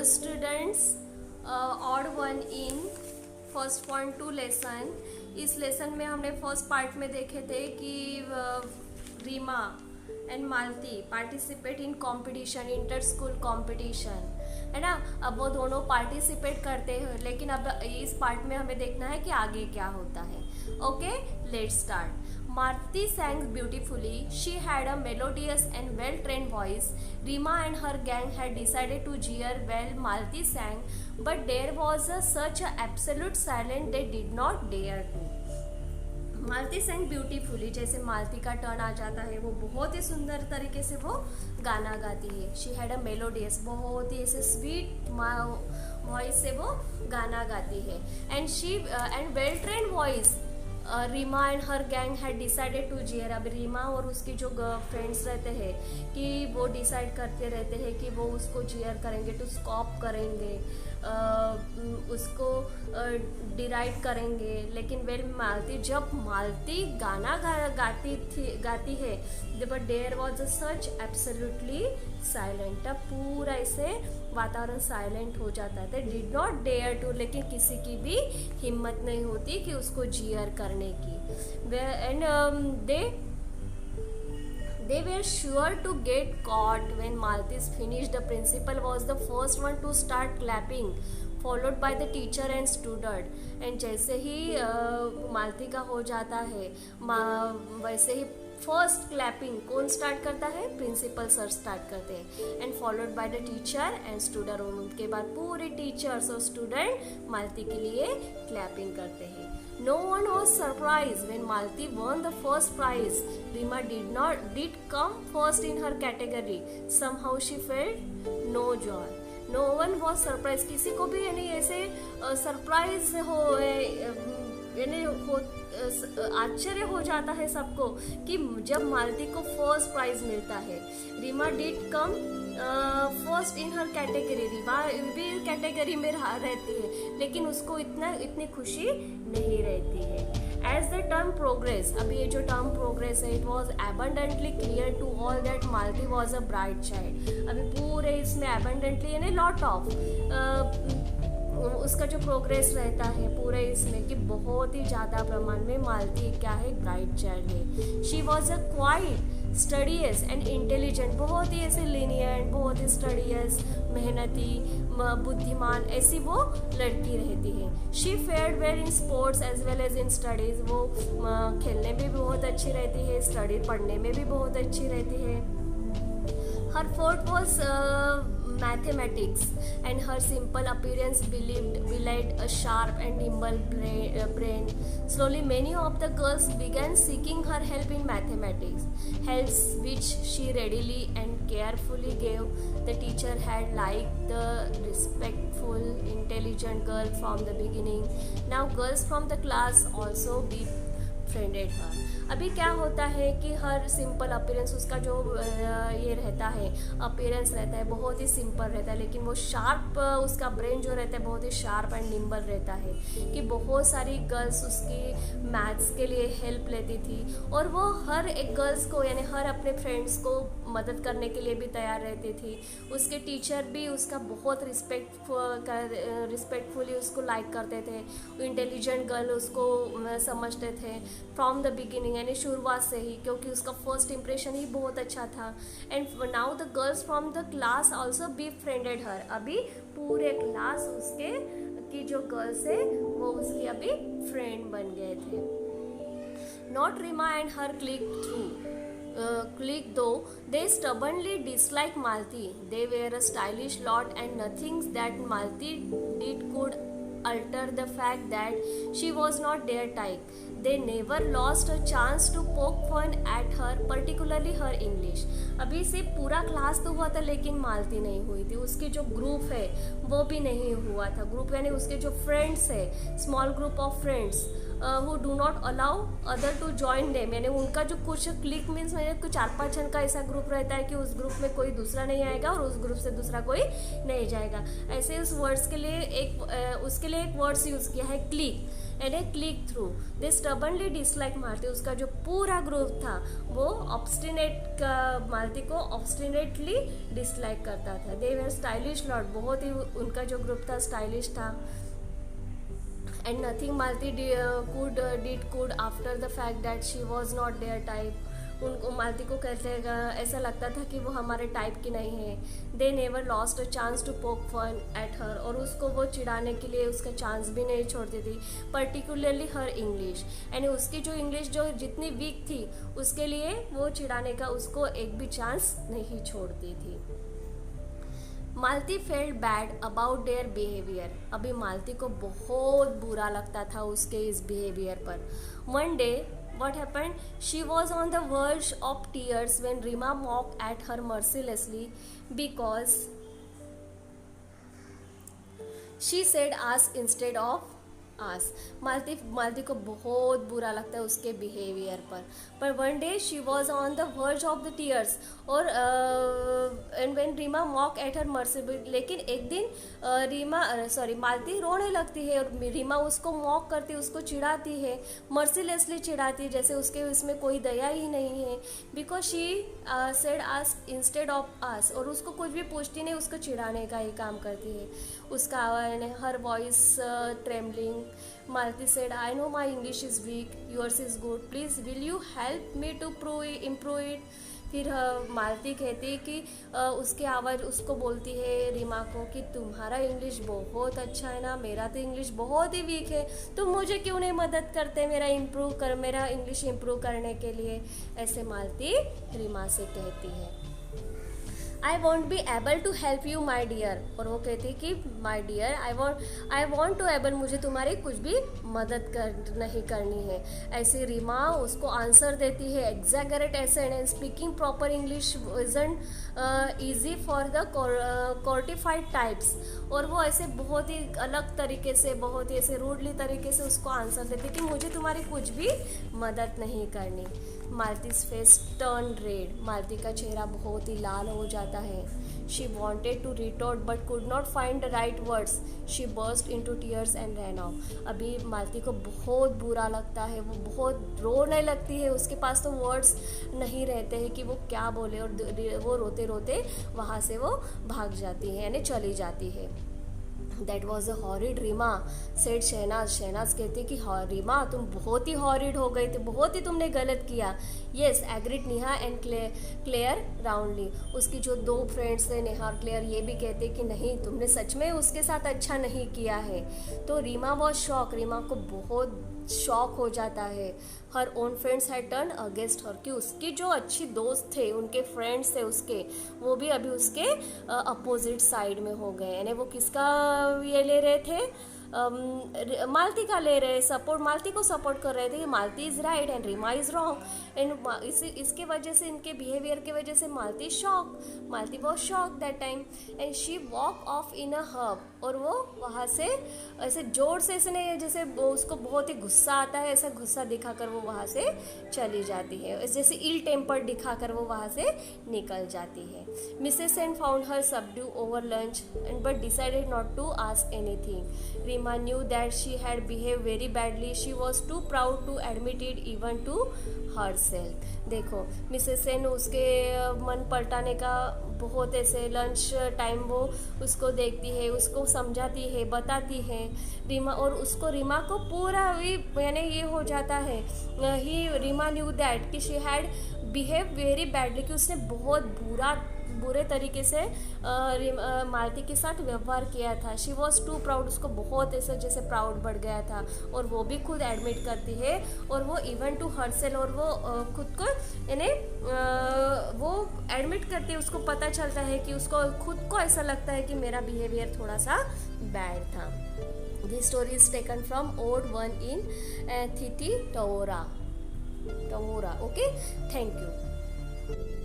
Hello students, odd one in first point two lesson. इस lesson में हमने first part में देखे थे कि Reema and Malati participate in competition, inter school competition, है ना। अब वो दोनों पार्टिसिपेट करते हैं, लेकिन अब इस पार्ट में हमें देखना है कि आगे क्या होता है। Okay, let's start. Marti sang beautifully. She had a melodious and well-trained voice. Rima and her gang had decided to jeer while Malti sang, but there was such a absolute silence they did not dare to. Malati sang beautifully, जैसे मालती का turn आ जाता है वो बहुत ही सुंदर तरीके से वो गाना गाती है। शी हैड अ मेलोडियस, बहुत ही ऐसे स्वीट वॉइस से वो गाना गाती है। And well trained voice. Reema and her gang had decided to jeer. अब रीमा और उसकी जो फ्रेंड्स रहते हैं कि वो डिसाइड करते रहते हैं कि वो उसको जियर करेंगे, टू स्कॉप करेंगे, उसको डिराइड करेंगे। लेकिन जब मालती गाना गाती है, but there was such absolutely silent. अब पूरा ऐसे वातावरण साइलेंट हो जाता है। डिड नॉट डेयर टू, लेकिन किसी की भी हिम्मत नहीं होती कि उसको जियर करने की। And they were sure to get caught when Maltis finished. The principal was the first one to start clapping, followed by the teacher and student. And जैसे ही मालती का हो जाता है, वैसे ही फर्स्ट क्लैपिंग कौन स्टार्ट करता है? प्रिंसिपल सर स्टार्ट करते हैं। And followed by the teacher and student. उनके बाद पूरे टीचर्स और स्टूडेंट मालती के लिए क्लैपिंग करते हैं। No one was surprised when Malti won the first prize. Rima did come first in her category. Somehow she felt no joy. No one was surprised. किसी को भी यानी ऐसे सरप्राइज हो, यानी आश्चर्य हो जाता है सबको कि जब मालती को फर्स्ट प्राइज मिलता है। Reema did come first in her category. Reema भी कैटेगरी में रहती है, लेकिन उसको इतनी खुशी नहीं रहती है। एज द टर्म प्रोग्रेस, अभी ये जो टर्म प्रोग्रेस है, it was abundantly clear to all that Malati was a bright child. अभी पूरे इसमें एबंडेंटली यानी लॉट ऑफ उसका जो प्रोग्रेस रहता है पूरे इसमें कि बहुत ही ज़्यादा प्रमाण में मालती क्या है? ब्राइट चाइल्ड है। She was a quite studies and intelligent, बहुत ही ऐसे लीनियंट, बहुत ही स्टडीज, मेहनती, बुद्धिमान, ऐसी वो लड़की रहती है। She fared well in sports as well as in studies. वो खेलने में भी बहुत अच्छी रहती है, स्टडी पढ़ने में भी बहुत अच्छी रहती है। Her forte was mathematics, and her simple appearance belied a sharp and nimble brain. Slowly many of the girls began seeking her help in mathematics, help which she readily and carefully gave. The teacher had liked the respectful, intelligent girl from the beginning. Now girls from the class also befriended her. अभी क्या होता है कि हर simple appearance, उसका जो ये रहता है अपीयरेंस रहता है बहुत ही सिंपल रहता है, लेकिन वो शार्प, उसका ब्रेन जो रहता है बहुत ही शार्प एंड निम्बल रहता है। कि बहुत सारी गर्ल्स उसकी मैथ्स के लिए हेल्प लेती थी, और वो हर एक गर्ल्स को यानी हर अपने फ्रेंड्स को मदद करने के लिए भी तैयार रहती थी। उसके टीचर भी उसका बहुत रिस्पेक्टफुली उसको लाइक करते थे। इंटेलिजेंट गर्ल उसको समझते थे फ्रॉम द बिगिनिंग, यानी शुरुआत से ही, क्योंकि उसका फर्स्ट इंप्रेशन ही बहुत अच्छा था। And now the girls from the class also befriended her. अभी पूरे क्लास उसके की जो गर्ल्स है वो उसकी अभी फ्रेंड बन गए थे। Not Reema and her clique though they stubbornly dislike Malti. They were a stylish lot, and nothing that Malti did could alter the fact that she was not their type. They never lost a chance to poke fun at her, particularly her English. अभी से पूरा class तो हुआ था, लेकिन मालती नहीं हुई थी। उसके जो ग्रुप है वो भी नहीं हुआ था। ग्रुप यानी उसके जो फ्रेंड्स है, small group of friends, who do not allow other to join them, यानी उनका जो कुछ क्लिक मीन्स कुछ 4-5 जन का ऐसा ग्रुप रहता है कि उस ग्रुप में कोई दूसरा नहीं आएगा और उस ग्रुप से दूसरा कोई नहीं जाएगा। ऐसे उस वर्ड्स के लिए उसके लिए एक वर्ड्स यूज़ किया है click, and a click through. They stubbornly dislike Malati, उसका जो पूरा ग्रुप था वो ऑब्स्टिनेट मालती को ऑब्स्टिनेटली डिसलाइक करता था। दे वर स्टाइलिश लॉट, बहुत ही उनका जो ग्रुप था स्टाइलिश था। And nothing Malati could after the fact that she was not there type. उनको मालती को कहते ऐसा लगता था कि वो हमारे टाइप की नहीं है। They never lost a chance to poke fun at her, और उसको वो चिढ़ाने के लिए उसका चांस भी नहीं छोड़ती थी। पर्टिकुलरली हर इंग्लिश, यानी उसकी जो इंग्लिश जो जितनी वीक थी उसके लिए वो चिढ़ाने का उसको एक भी चांस नहीं छोड़ती थी। Malati felt bad about their behaviour, अभी मालती को बहुत बुरा लगता था उसके इस बिहेवियर पर। One day what happened, she was on the verge of tears when Rima mocked at her mercilessly because she said ask instead of आस। मालती को बहुत बुरा लगता है उसके बिहेवियर पर one day she was on the verge of the tears, और and when Reema mock at her mercy, लेकिन एक दिन मालती रोने लगती है और रीमा उसको मॉक करती है, उसको चिढ़ाती है, मर्सीलेसली चिढ़ाती है, जैसे उसके इसमें कोई दया ही नहीं है। Because she said ask instead of aks, और उसको कुछ भी पूछती नहीं, उसको चिढ़ाने का ही काम करती है। उसका her voice trembling. Malti said, I know my English is weak, yours is good, please will you help me to improve it। फिर मालती कहती कि उसकी आवाज़ उसको बोलती है रीमा को कि तुम्हारा इंग्लिश बहुत अच्छा है ना, मेरा तो इंग्लिश बहुत ही वीक है, तुम मुझे क्यों नहीं मदद करते मेरा इंग्लिश इम्प्रूव करने के लिए, ऐसे मालती रीमा से कहती है। I won't be able to help you my dear, और वो कहती कि my dear I won't to able, मुझे तुम्हारी कुछ भी मदद नहीं करनी है। ऐसे रीमा उसको आंसर देती है exaggerate accent and speaking proper English isn't easy for the certified types, और वो ऐसे बहुत ही अलग तरीके से, बहुत ही ऐसे रूडली तरीके से उसको आंसर देती कि मुझे तुम्हारी कुछ भी मदद नहीं करनी। मालती's फेस टर्न रेड, मालती का चेहरा बहुत ही लाल हो जाता है। She wanted to retort but could not find the right words, she burst into tears and ran off. अभी मालती को बहुत बुरा लगता है, वो बहुत रोने लगती है, उसके पास तो वर्ड्स नहीं रहते हैं कि वो क्या बोले, और वो रोते रोते वहाँ से वो भाग जाती है, यानी चली जाती है। That was a horrid Reema said Shahnaz. Shahnaz कहती कि रीमा तुम बहुत ही हॉरिड हो गई थी, बहुत ही तुमने गलत किया। Yes agreed Neha and Claire roundly. उसकी जो दो फ्रेंड्स थे नेहा और क्लेयर, ये भी कहते कि नहीं तुमने सच में उसके साथ अच्छा नहीं किया है। तो रीमा वॉज शॉक, रीमा को बहुत शॉक हो जाता है। Her own friends had turn against her, कि उसकी जो अच्छी दोस्त थे, उनके फ्रेंड्स थे उसके, वो भी अभी उसके अपोजिट साइड में हो गए। यानी वो किसका ये ले रहे थे, मालती का ले रहे सपोर्ट, मालती को सपोर्ट कर रहे थे कि Malati is right and Reema is wrong. And इसके वजह से, इनके बिहेवियर के वजह से मालती बहुत shock that time and she walk of in a hub, और वो वहाँ से ऐसे जोर से ऐसे नहीं, जैसे उसको बहुत ही गुस्सा आता है, ऐसा गुस्सा दिखाकर वो वहाँ से चली जाती है, जैसे इल टेम्पर दिखाकर वो वहाँ से निकल जाती है। Mrs Sen found her subdue over lunch and but decided not to ask anything. Reema knew that she had behaved very badly. She was too proud to admit it even to herself. देखो Mrs Sen उसके मन पलटाने का बहुत ऐसे lunch time वो उसको देखती है, उसको समझाती है, बताती है रीमा, और उसको रीमा को पूरा यानी ये हो जाता है रीमा न्यू दैट कि she had behave very badly, कि उसने बहुत बुरे तरीके से मालती के साथ व्यवहार किया था। शी वॉज टू प्राउड, उसको बहुत ऐसे जैसे प्राउड बढ़ गया था, और वो भी खुद एडमिट करती है, और वो इवन टू हरसेल, और वो खुद को यानी वो एडमिट करती है, उसको पता चलता है कि उसको खुद को ऐसा लगता है कि मेरा बिहेवियर थोड़ा सा बैड था। This story is taken from odd one in थिटी टोरा। Okay, thank you.